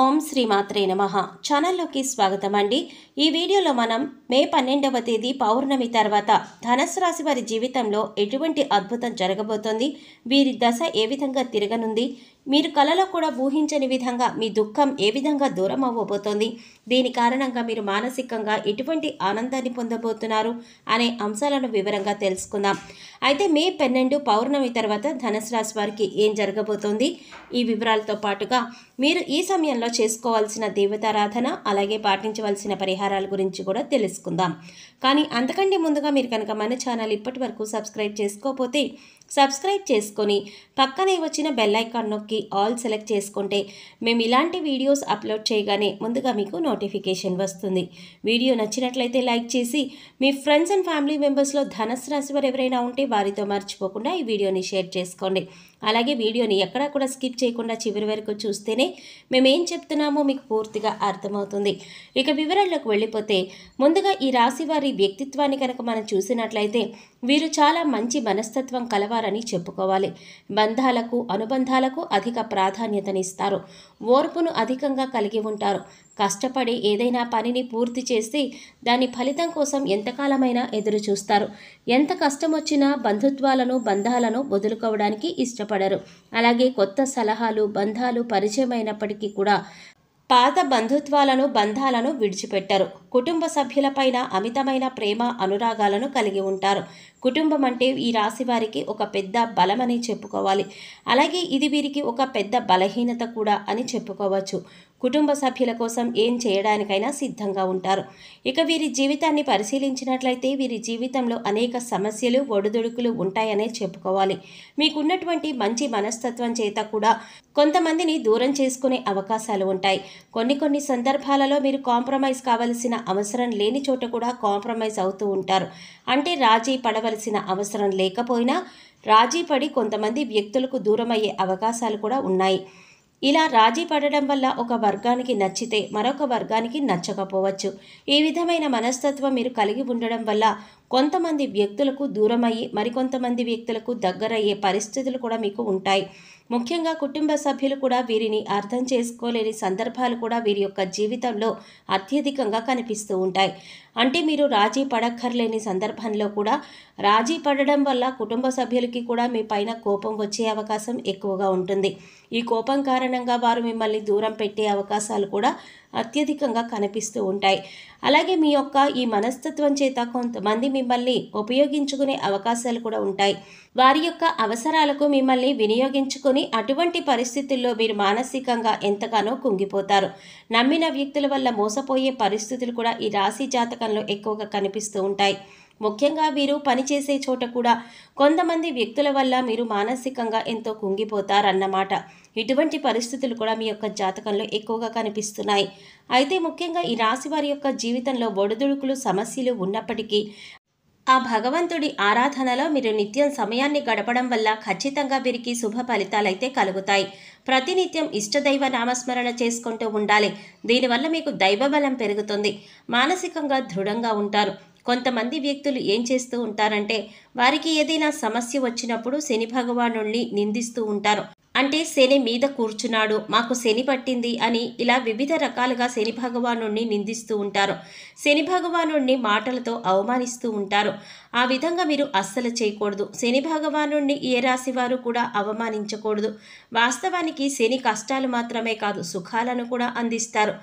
ఓం శ్రీమాత్రే నమః ఛానల్లోకి స్వాగతం అండి. ఈ వీడియోలో మనం మే 12వ తేదీ పౌర్ణమి తర్వాత ధనుస్సు రాశి వారి జీవితంలో ఎటువంటి అద్భుతం జరగబోతోంది, వీరి దశ ఏ విధంగా తిరగనుంది, మీరు కలలో కూడా ఊహించని విధంగా మీ దుఃఖం ఏ విధంగా దూరం అవ్వబోతోంది, దీని కారణంగా మీరు మానసికంగా ఎటువంటి ఆనందాన్ని పొందబోతున్నారు అనే అంశాలను వివరంగా తెలుసుకుందాం. అయితే మే 12 పౌర్ణమి తర్వాత ధనుస్సు రాశి వారికి ఏం జరగబోతోంది, ఈ వివరాలతో పాటుగా మీరు ఈ సమయంలో చేసుకోవాల్సిన దేవతారాధన అలాగే పాటించవలసిన పరిహారాల గురించి కూడా తెలుసుకుందాం. కానీ అంతకంటే ముందుగా మీరు కనుక మన ఛానల్ ఇప్పటి వరకు సబ్స్క్రైబ్ చేసుకోకపోతే సబ్స్క్రైబ్ చేసుకొని పక్కనే వచ్చిన బెల్ ఐకాన్ నొక్కి ఆల్ సెలెక్ట్ చేసుకుంటే మేము ఇలాంటి వీడియోస్ అప్లోడ్ చేయగానే ముందుగా మీకు నోటిఫికేషన్ వస్తుంది. వీడియో నచ్చినట్లయితే లైక్ చేసి మీ ఫ్రెండ్స్ అండ్ ఫ్యామిలీ మెంబర్స్లో ధనుస్సు రాశి వారు ఎవరైనా ఉంటే వారితో మర్చిపోకుండా ఈ వీడియోని షేర్ చేసుకోండి. అలాగే వీడియోని ఎక్కడా కూడా స్కిప్ చేయకుండా చివరి వరకు చూస్తేనే మేమేం చెప్తున్నామో మీకు పూర్తిగా అర్థమవుతుంది. ఇక వివరాల్లోకి వెళ్ళిపోతే ముందుగా ఈ రాశి వారి వ్యక్తిత్వాన్ని కనుక మనం చూసినట్లయితే వీరు చాలా మంచి మనస్తత్వం కలవారని చెప్పుకోవాలి. బంధాలకు అనుబంధాలకు అధిక ప్రాధాన్యతనిస్తారు. ఓర్పును అధికంగా కలిగి ఉంటారు. కష్టపడి ఏదైనా పనిని పూర్తి చేసి దాని ఫలితం కోసం ఎంతకాలమైనా ఎదురు చూస్తారు. ఎంత కష్టం వచ్చినా బంధాలను వదులుకోవడానికి ఇష్టపడరు. అలాగే కొత్త సలహాలు బంధాలు పరిచయం అయినప్పటికీ కూడా పాత బంధాలను విడిచిపెట్టరు. కుటుంబ సభ్యులపైన అమితమైన ప్రేమ అనురాగాలను కలిగి ఉంటారు. కుటుంబం అంటే ఈ రాశి వారికి ఒక పెద్ద బలమని చెప్పుకోవాలి. అలాగే ఇది వీరికి ఒక పెద్ద బలహీనత కూడా అని చెప్పుకోవచ్చు. కుటుంబ సభ్యుల కోసం ఏం చేయడానికైనా సిద్ధంగా ఉంటారు. ఇక వీరి జీవితాన్ని పరిశీలించినట్లయితే వీరి జీవితంలో అనేక సమస్యలు ఒడిదుడుకులు ఉంటాయనే చెప్పుకోవాలి. మీకున్నటువంటి మంచి మనస్తత్వం చేత కూడా కొంతమందిని దూరం చేసుకునే అవకాశాలు ఉంటాయి. కొన్ని సందర్భాలలో మీరు కాంప్రమైజ్ కావలసిన అవసరం లేని చోట కూడా కాంప్రమైజ్ అవుతూ ఉంటారు. అంటే రాజీ పడవలసిన అవసరం లేకపోయినా రాజీ పడి కొంతమంది వ్యక్తులకు దూరం అయ్యే అవకాశాలు కూడా ఉన్నాయి. ఇలా రాజీ పడడం వల్ల ఒక వర్గానికి నచ్చితే మరొక వర్గానికి నచ్చకపోవచ్చు. ఈ విధమైన మనస్తత్వం మీరు కలిగి ఉండడం వల్ల కొంతమంది వ్యక్తులకు దూరమయ్యి మరికొంతమంది వ్యక్తులకు దగ్గరయ్యే పరిస్థితులు కూడా మీకు ఉంటాయి. ముఖ్యంగా కుటుంబ సభ్యులు కూడా వీరిని అర్థం చేసుకోలేని సందర్భాలు కూడా వీరి యొక్క జీవితంలో అత్యధికంగా కనిపిస్తూ ఉంటాయి. అంటే మీరు రాజీ పడక్కర్లేని సందర్భంలో కూడా రాజీ పడడం వల్ల కుటుంబ సభ్యులకి కూడా మీ పైన కోపం వచ్చే అవకాశం ఎక్కువగా ఉంటుంది. ఈ కోపం కారణంగా వారు మిమ్మల్ని దూరం పెట్టే అవకాశాలు కూడా అత్యధికంగా కనిపిస్తూ ఉంటాయి. అలాగే మీ యొక్క ఈ మనస్తత్వం చేత కొంతమంది మిమ్మల్ని ఉపయోగించుకునే అవకాశాలు కూడా ఉంటాయి. వారి యొక్క అవసరాలకు మిమ్మల్ని వినియోగించుకొని అటువంటి పరిస్థితుల్లో మీరు మానసికంగా ఎంతగానో కుంగిపోతారు. నమ్మిన వ్యక్తుల వల్ల మోసపోయే పరిస్థితులు కూడా ఈ రాశి జాతకంలో ఎక్కువగా కనిపిస్తూ ఉంటాయి. ముఖ్యంగా వీరు పనిచేసే చోట కూడా కొంతమంది వ్యక్తుల వల్ల మీరు మానసికంగా ఎంతో కుంగిపోతారన్నమాట. ఇటువంటి పరిస్థితులు కూడా మీ యొక్క జాతకంలో ఎక్కువగా కనిపిస్తున్నాయి. అయితే ముఖ్యంగా ఈ రాశి వారి యొక్క జీవితంలో ఒడిదుడుకులు సమస్యలు ఉన్నప్పటికీ ఆ భగవంతుడి ఆరాధనలో మీరు నిత్యం సమయాన్ని గడపడం వల్ల ఖచ్చితంగా వీరికి శుభ ఫలితాలైతే కలుగుతాయి. ప్రతినిత్యం ఇష్టదైవ నామస్మరణ చేసుకుంటూ ఉండాలి. దీనివల్ల మీకు దైవబలం పెరుగుతుంది. మానసికంగా దృఢంగా ఉంటారు. కొంతమంది వ్యక్తులు ఏం చేస్తూ ఉంటారంటే వారికి ఏదైనా సమస్య వచ్చినప్పుడు శని భగవానుడిని నిందిస్తూ ఉంటారు. అంటే శని మీద కూర్చున్నాడు, మాకు శని పట్టింది అని ఇలా వివిధ రకాలుగా శని భగవానుడిని నిందిస్తూ ఉంటారు. శని భగవానుడిని మాటలతో అవమానిస్తూ ఉంటారు. ఆ విధంగా మీరు అస్సలు చేయకూడదు. శని భగవానుడిని ఏ రాశి వారు కూడా అవమానించకూడదు. వాస్తవానికి శని కష్టాలు మాత్రమే కాదు సుఖాలను కూడా అందిస్తారు.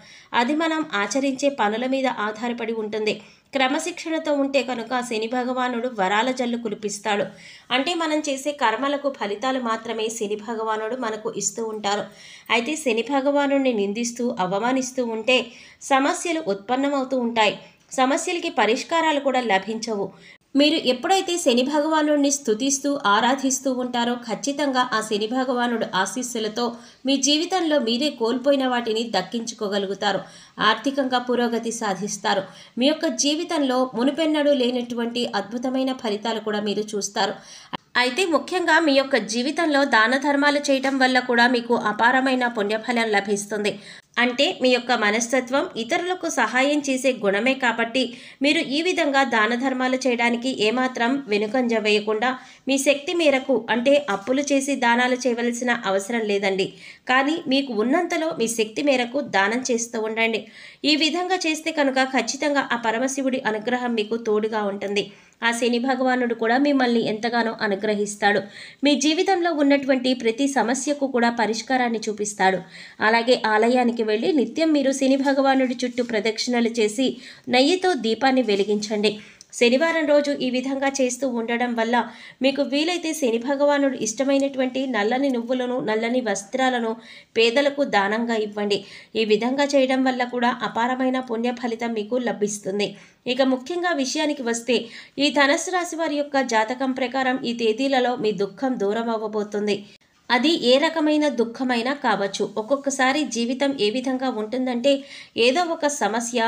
అది మనం ఆచరించే పనుల మీద ఆధారపడి ఉంటుంది. క్రమశిక్షణతో ఉంటే కనుక శని భగవానుడు వరాల జల్లు కురిపిస్తాడు. అంటే మనం చేసే కర్మలకు ఫలితాలు మాత్రమే శని భగవానుడు మనకు ఇస్తూ ఉంటారు. అయితే శని భగవానుడిని నిందిస్తూ అవమానిస్తూ ఉంటే సమస్యలు ఉత్పన్నమవుతూ ఉంటాయి. సమస్యలకి పరిష్కారాలు కూడా లభించవు. మీరు ఎప్పుడైతే శని భగవానుడిని స్తుతిస్తూ ఆరాధిస్తూ ఉంటారో ఖచ్చితంగా ఆ శని భగవానుడు ఆశీస్సులతో మీ జీవితంలో మీరే కోల్పోయిన వాటిని దక్కించుకోగలుగుతారు. ఆర్థికంగా పురోగతి సాధిస్తారు. మీ యొక్క జీవితంలో మునుపెన్నడూ లేనటువంటి అద్భుతమైన ఫలితాలు కూడా మీరు చూస్తారు. అయితే ముఖ్యంగా మీ యొక్క జీవితంలో దాన ధర్మాలు చేయటం వల్ల కూడా మీకు అపారమైన పుణ్యఫలం లభిస్తుంది. అంటే మీ యొక్క మనస్తత్వం ఇతరులకు సహాయం చేసే గుణమే కాబట్టి మీరు ఈ విధంగా దాన ధర్మాలు చేయడానికి ఏమాత్రం వెనుకంజ వేయకుండా మీ శక్తి మేరకు అంటే అప్పులు చేసి దానాలు చేయవలసిన అవసరం లేదండి. కానీ మీకు ఉన్నంతలో మీ శక్తి మేరకు దానం చేస్తూ ఉండండి. ఈ విధంగా చేస్తే కనుక ఖచ్చితంగా ఆ పరమశివుడి అనుగ్రహం మీకు తోడుగా ఉంటుంది. ఆ శని భగవానుడు కూడా మిమ్మల్ని ఎంతగానో అనుగ్రహిస్తాడు. మీ జీవితంలో ఉన్నటువంటి ప్రతి సమస్యకు కూడా పరిష్కారాన్ని చూపిస్తాడు. అలాగే ఆలయానికి వెళ్ళి నిత్యం మీరు శని భగవానుడి చుట్టూ ప్రదక్షిణలు చేసి నెయ్యితో దీపాన్ని వెలిగించండి. శనివారం రోజు ఈ విధంగా చేస్తూ ఉండడం వల్ల మీకు వీలైతే శని భగవానుడు ఇష్టమైనటువంటి నల్లని నువ్వులను, నల్లని వస్త్రాలను పేదలకు దానంగా ఇవ్వండి. ఈ విధంగా చేయడం వల్ల కూడా అపారమైన పుణ్య ఫలితం మీకు లభిస్తుంది. ఇక ముఖ్యంగా విషయానికి వస్తే ఈ ధనుస్సు రాశి వారి యొక్క జాతకం ప్రకారం ఈ తేదీలలో మీ దుఃఖం దూరం అవ్వబోతుంది. అది ఏ రకమైన దుఃఖమైనా కావచ్చు. ఒక్కొక్కసారి జీవితం ఏ విధంగా ఉంటుందంటే ఏదో ఒక సమస్య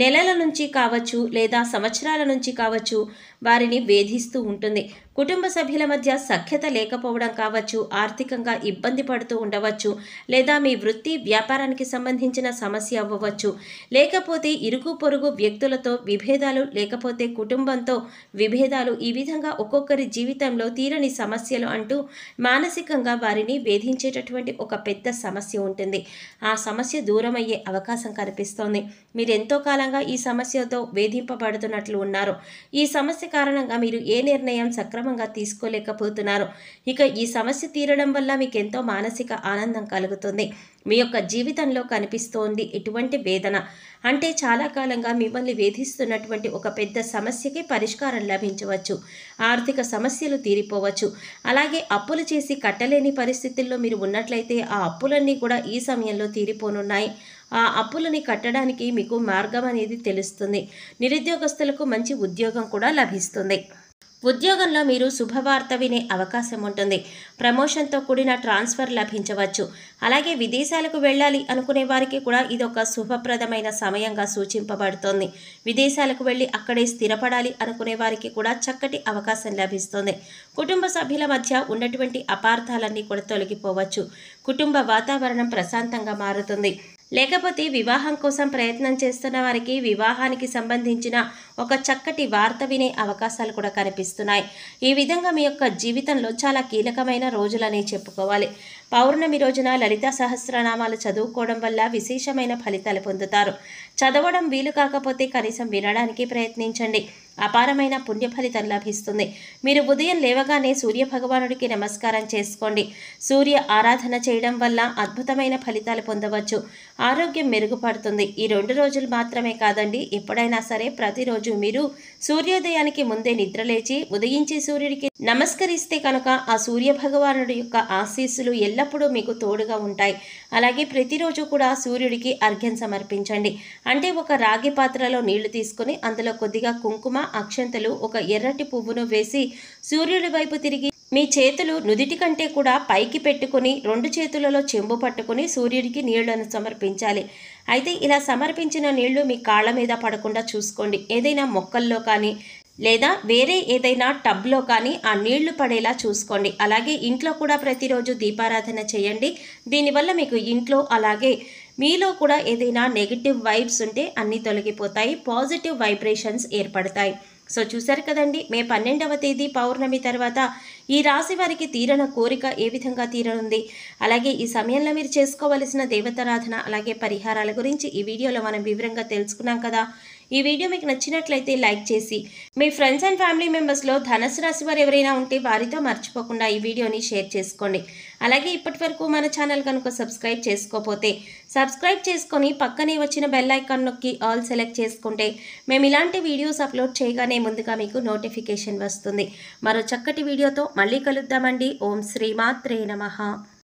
నెలల నుంచి కావచ్చు లేదా సంవత్సరాల నుంచి కావచ్చు వారిని వేధిస్తూ ఉంటుంది. కుటుంబ సభ్యుల మధ్య సఖ్యత లేకపోవడం కావచ్చు, ఆర్థికంగా ఇబ్బంది పడుతూ ఉండవచ్చు, లేదా మీ వృత్తి వ్యాపారానికి సంబంధించిన సమస్య అవ్వవచ్చు, లేకపోతే ఇరుగు పొరుగు వ్యక్తులతో విభేదాలు, లేకపోతే కుటుంబంతో విభేదాలు. ఈ విధంగా ఒక్కొక్కరి జీవితంలో తీరని సమస్యలు అంటూ మానసికంగా వారిని వేధించేటటువంటి ఒక పెద్ద సమస్య ఉంటుంది. ఆ సమస్య దూరం అయ్యే అవకాశం కనిపిస్తోంది. మీరు ఎంతో కాలంగా ఈ సమస్యతో వేధింపబడుతున్నట్లు ఉన్నారు. ఈ సమస్య కారణంగా మీరు ఏ నిర్ణయం సక్రమంగా తీసుకోలేకపోతున్నారు. ఇక ఈ సమస్య తీరడం వల్ల మీకు ఎంతో మానసిక ఆనందం కలుగుతుంది. మీ యొక్క జీవితంలో కనిపిస్తోంది ఎటువంటి వేదన అంటే చాలా కాలంగా మిమ్మల్ని వేధిస్తున్నటువంటి ఒక పెద్ద సమస్యకి పరిష్కారం లభించవచ్చు. ఆర్థిక సమస్యలు తీరిపోవచ్చు. అలాగే అప్పులు చేసి కట్టలేని పరిస్థితుల్లో మీరు ఉన్నట్లయితే ఆ అప్పులన్నీ కూడా ఈ సమయంలో తీరిపోనున్నాయి. ఆ అప్పులని కట్టడానికి మీకు మార్గం అనేది తెలుస్తుంది. నిరుద్యోగస్తులకు మంచి ఉద్యోగం కూడా లభిస్తుంది. ఉద్యోగంలో మీరు శుభవార్త వినే అవకాశం ఉంటుంది. ప్రమోషన్తో కూడిన ట్రాన్స్ఫర్ లభించవచ్చు. అలాగే విదేశాలకు వెళ్ళాలి అనుకునే వారికి కూడా ఇదొక శుభప్రదమైన సమయంగా సూచింపబడుతోంది. విదేశాలకు వెళ్ళి అక్కడే స్థిరపడాలి అనుకునే వారికి కూడా చక్కటి అవకాశం లభిస్తుంది. కుటుంబ సభ్యుల మధ్య ఉన్నటువంటి అపార్థాలన్నీ కూడా తొలగిపోవచ్చు. కుటుంబ వాతావరణం ప్రశాంతంగా మారుతుంది. లేకపోతే వివాహం కోసం ప్రయత్నం చేస్తున్న వారికి వివాహానికి సంబంధించిన ఒక చక్కటి వార్త వినే అవకాశాలు కూడా కనిపిస్తున్నాయి. ఈ విధంగా మీ యొక్క జీవితంలో చాలా కీలకమైన రోజులని చెప్పుకోవాలి. పౌర్ణమి రోజున లలిత సహస్రనామాలు చదువుకోవడం వల్ల విశేషమైన ఫలితాలు పొందుతారు. చదవడం వీలు కాకపోతే కనీసం వినడానికి ప్రయత్నించండి. అపారమైన పుణ్య ఫలితం లభిస్తుంది. మీరు ఉదయం లేవగానే సూర్య భగవానుడికి నమస్కారం చేసుకోండి. సూర్య ఆరాధన చేయడం వల్ల అద్భుతమైన ఫలితాలు పొందవచ్చు. ఆరోగ్యం మెరుగుపడుతుంది. ఈ 2 రోజులు మాత్రమే కాదండి, ఎప్పుడైనా సరే ప్రతిరోజు మీరు సూర్యోదయానికి ముందే నిద్రలేచి ఉదయించే సూర్యుడికి నమస్కరిస్తే కనుక ఆ సూర్య భగవానుడి యొక్క ఆశీస్సులు ఎల్లప్పుడూ మీకు తోడుగా ఉంటాయి. అలాగే ప్రతిరోజు కూడా సూర్యుడికి అర్ఘ్యం సమర్పించండి. అంటే ఒక రాగి పాత్రలో నీళ్లు తీసుకొని అందులో కొద్దిగా కుంకుమ, అక్షంతలు, ఒక ఎర్రటి పువ్వును వేసి సూర్యుడి వైపు తిరిగి మీ చేతులు నుదిటి కంటే కూడా పైకి పెట్టుకుని 2 చేతులలో చెంబు పట్టుకుని సూర్యుడికి నీళ్లను సమర్పించాలి. అయితే ఇలా సమర్పించిన నీళ్లు మీ కాళ్ళ మీద పడకుండా చూసుకోండి. ఏదైనా మొక్కల్లో కానీ లేదా వేరే ఏదైనా టబ్లో కానీ ఆ నీళ్లు పడేలా చూసుకోండి. అలాగే ఇంట్లో కూడా ప్రతిరోజు దీపారాధన చేయండి. దీనివల్ల మీకు ఇంట్లో అలాగే మీలో కూడా ఏదైనా నెగిటివ్ వైబ్స్ ఉంటే అన్నీ తొలగిపోతాయి. పాజిటివ్ వైబ్రేషన్స్ ఏర్పడతాయి. సో చూసారు కదండి, మే 12వ తేదీ పౌర్ణమి తర్వాత ఈ రాశి వారికి తీరన కోరిక ఏ విధంగా తీరనుంది, అలాగే ఈ సమయంలో మీరు చేసుకోవలసిన దేవతారాధన అలాగే పరిహారాల గురించి ఈ వీడియోలో మనం వివరంగా తెలుసుకున్నాం కదా. ఈ వీడియో మీకు నచ్చినట్లయితే లైక్ చేసి మీ ఫ్రెండ్స్ అండ్ ఫ్యామిలీ మెంబర్స్లో ధనుసు రాశి వారు ఎవరైనా ఉంటే వారితో మర్చిపోకుండా ఈ వీడియోని షేర్ చేసుకోండి. అలాగే ఇప్పటి వరకు మన ఛానల్ కనుక సబ్స్క్రైబ్ చేసుకోకపోతే సబ్స్క్రైబ్ చేసుకొని పక్కనే వచ్చిన బెల్ ఐకాన్ నొక్కి ఆల్ సెలెక్ట్ చేసుకుంటే మేము ఇలాంటి వీడియోస్ అప్లోడ్ చేయగానే ముందుగా మీకు నోటిఫికేషన్ వస్తుంది. మరో చక్కటి వీడియోతో మళ్ళీ కలుద్దామండి. ఓం శ్రీమాత్రే నమః.